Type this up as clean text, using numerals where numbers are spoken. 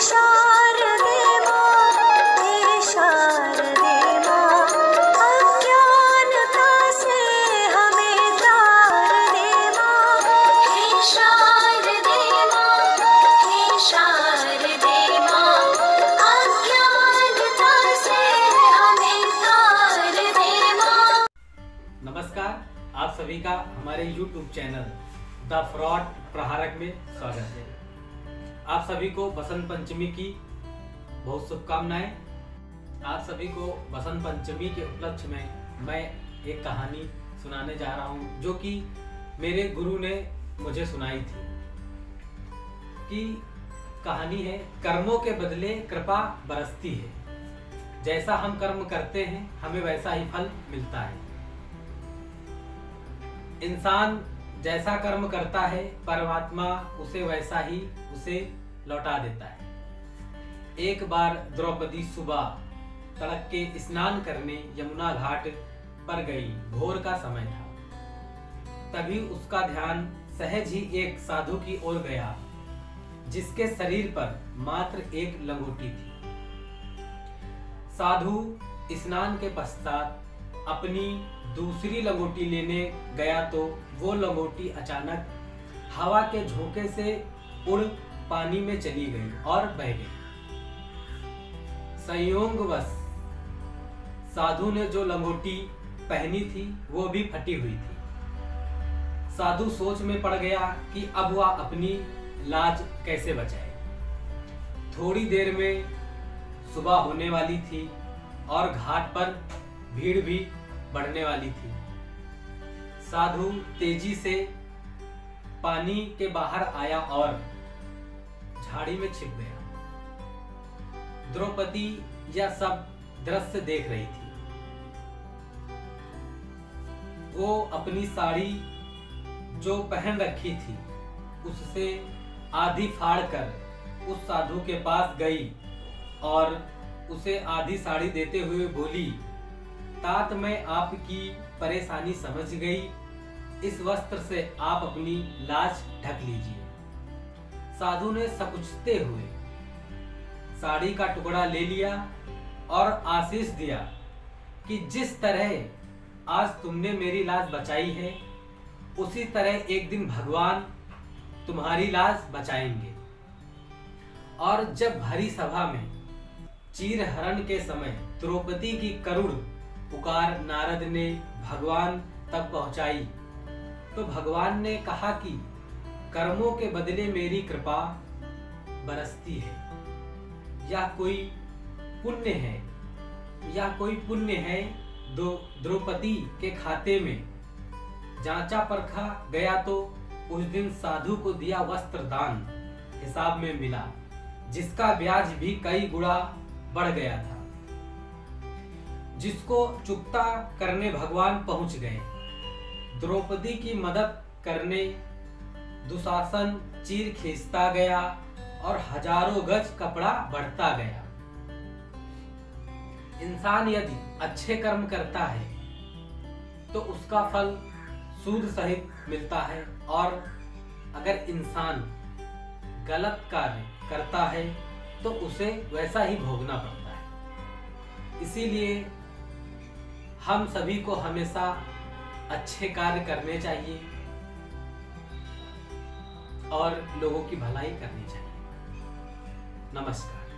शारदे माँ, हे शारदे माँ, अज्ञानता से हमें तार दे माँ। हे शारदे माँ, हे शारदे माँ, अज्ञानता से हमें तार दे माँ। नमस्कार, आप सभी का हमारे YouTube चैनल द फ्रॉड प्रहारक में स्वागत है। आप सभी को बसंत पंचमी की बहुत शुभकामनाएं। आप सभी को बसंत पंचमी के उपलक्ष्य में मैं एक कहानी सुनाने जा रहा हूं, जो कि मेरे गुरु ने मुझे सुनाई थी। कि कहानी है, कर्मों के बदले कृपा बरसती है। जैसा हम कर्म करते हैं हमें वैसा ही फल मिलता है। इंसान जैसा कर्म करता है परमात्मा उसे वैसा ही उसे लौटा देता है। एक बार द्रौपदी सुबह तड़के स्नान करने यमुना घाट पर गई। भोर का समय था। तभी उसका ध्यान सहज ही एक साधु की ओर गया, जिसके शरीर पर मात्र एक लंगोटी थी। साधु स्नान के पश्चात अपनी दूसरी लंगोटी लेने गया तो वो लंगोटी अचानक हवा के झोंके से उड़ पानी में चली गई और बह गई। संयोगवश साधु ने जो लंगोटी पहनी थी वो भी फटी हुई थी। साधु सोच में पड़ गया कि अब वह अपनी लाज कैसे बचाए। थोड़ी देर में सुबह होने वाली थी और घाट पर भीड़ भी बढ़ने वाली थी। साधु तेजी से पानी के बाहर आया और झाड़ी में छिप गया। द्रौपदी यह सब दृश्य देख रही थी। वो अपनी साड़ी जो पहन रखी थी उससे आधी फाड़कर उस साधु के पास गई और उसे आधी साड़ी देते हुए बोली, तात मैं आपकी परेशानी समझ गई। इस वस्त्र से आप अपनी लाज ढक लीजिए। साधु ने सकुचते हुए साड़ी का टुकड़ा ले लिया और आशीष दिया कि जिस तरह आज तुमने मेरी लाज बचाई है उसी तरह एक दिन भगवान तुम्हारी लाज बचाएंगे। और जब भरी सभा में चीरहरण के समय द्रौपदी की करुण पुकार नारद ने भगवान तक पहुंचाई तो भगवान ने कहा कि कर्मों के बदले मेरी कृपा बरसती है। यह कोई पुण्य है, यह कोई पुण्य है। द्रौपदी के खाते में जांचा परखा गया तो उस दिन साधु को दिया वस्त्र दान हिसाब में मिला, जिसका ब्याज भी कई गुना बढ़ गया था। जिसको चुकता करने भगवान पहुंच गए। द्रौपदी की मदद करने दुशासन चीर खींचता गया और हजारों गज कपड़ा बढ़ता गया। इंसान यदि अच्छे कर्म करता है तो उसका फल सूद सहित मिलता है, और अगर इंसान गलत कार्य करता है तो उसे वैसा ही भोगना पड़ता है। इसीलिए हम सभी को हमेशा अच्छे कार्य करने चाहिए और लोगों की भलाई करनी चाहिए। नमस्कार।